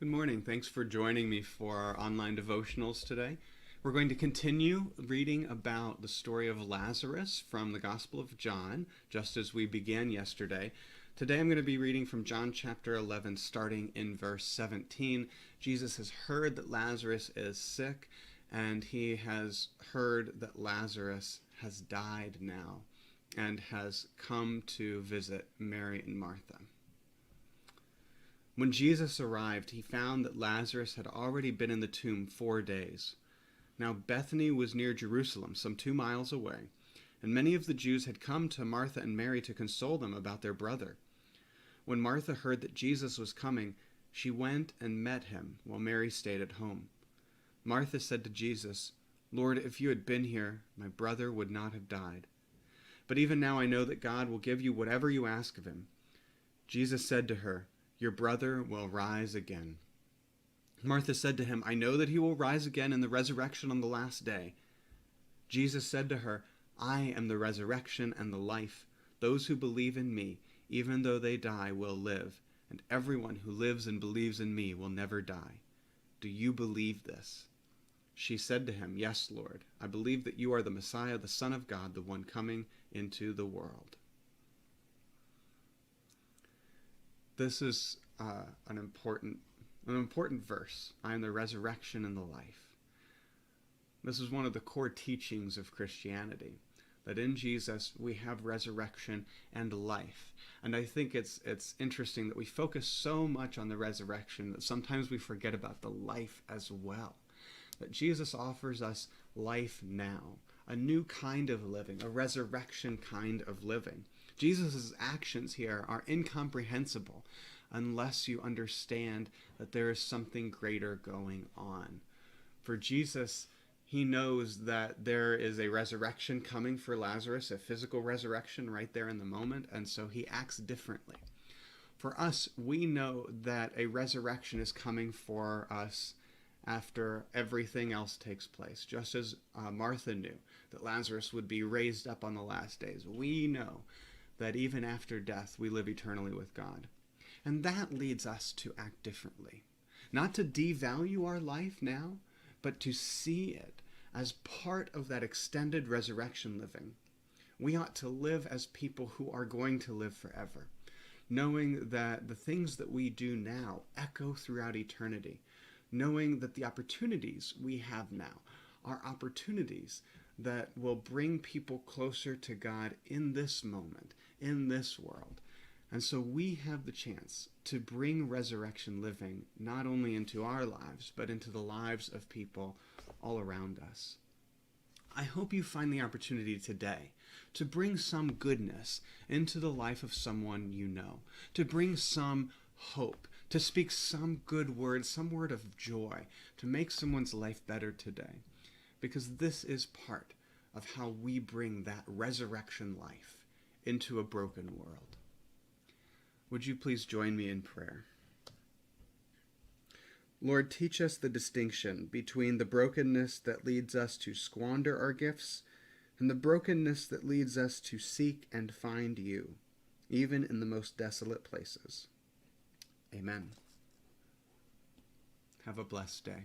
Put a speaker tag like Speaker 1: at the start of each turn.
Speaker 1: Good morning. Thanks for joining me for our online devotionals today. We're going to continue reading about the story of Lazarus from the Gospel of John, just as we began yesterday. Today I'm going to be reading from John chapter 11, starting in verse 17. Jesus has heard that Lazarus is sick, and he has heard that Lazarus has died now and has come to visit Mary and Martha. When Jesus arrived, he found that Lazarus had already been in the tomb 4 days. Now Bethany was near Jerusalem, some 2 miles away, and many of the Jews had come to Martha and Mary to console them about their brother. When Martha heard that Jesus was coming, she went and met him, while Mary stayed at home. Martha said to Jesus, "Lord, if you had been here, my brother would not have died. But even now I know that God will give you whatever you ask of him." Jesus said to her, "Your brother will rise again." Martha said to him, "I know that he will rise again in the resurrection on the last day." Jesus said to her, "I am the resurrection and the life. Those who believe in me, even though they die, will live, and everyone who lives and believes in me will never die. Do you believe this?" She said to him, "Yes, Lord. I believe that you are the Messiah, the Son of God, the one coming into the world." This is an important verse. I am the resurrection and the life. This is one of the core teachings of Christianity, that in Jesus we have resurrection and life. And I think it's interesting that we focus so much on the resurrection that sometimes we forget about the life as well. That Jesus offers us life now, a new kind of living, a resurrection kind of living. Jesus' actions here are incomprehensible unless you understand that there is something greater going on. For Jesus, he knows that there is a resurrection coming for Lazarus, a physical resurrection right there in the moment, and so he acts differently. For us, we know that a resurrection is coming for us after everything else takes place. Just as Martha knew that Lazarus would be raised up on the last days, we know that even after death, we live eternally with God. And that leads us to act differently. Not to devalue our life now, but to see it as part of that extended resurrection living. We ought to live as people who are going to live forever, knowing that the things that we do now echo throughout eternity, knowing that the opportunities we have now are opportunities that will bring people closer to God in this moment, in this world. And so we have the chance to bring resurrection living not only into our lives, but into the lives of people all around us. I hope you find the opportunity today to bring some goodness into the life of someone you know, to bring some hope, to speak some good word, some word of joy, to make someone's life better today. Because this is part of how we bring that resurrection life into a broken world. Would you please join me in prayer? Lord, teach us the distinction between the brokenness that leads us to squander our gifts and the brokenness that leads us to seek and find you, even in the most desolate places. Amen. Have a blessed day.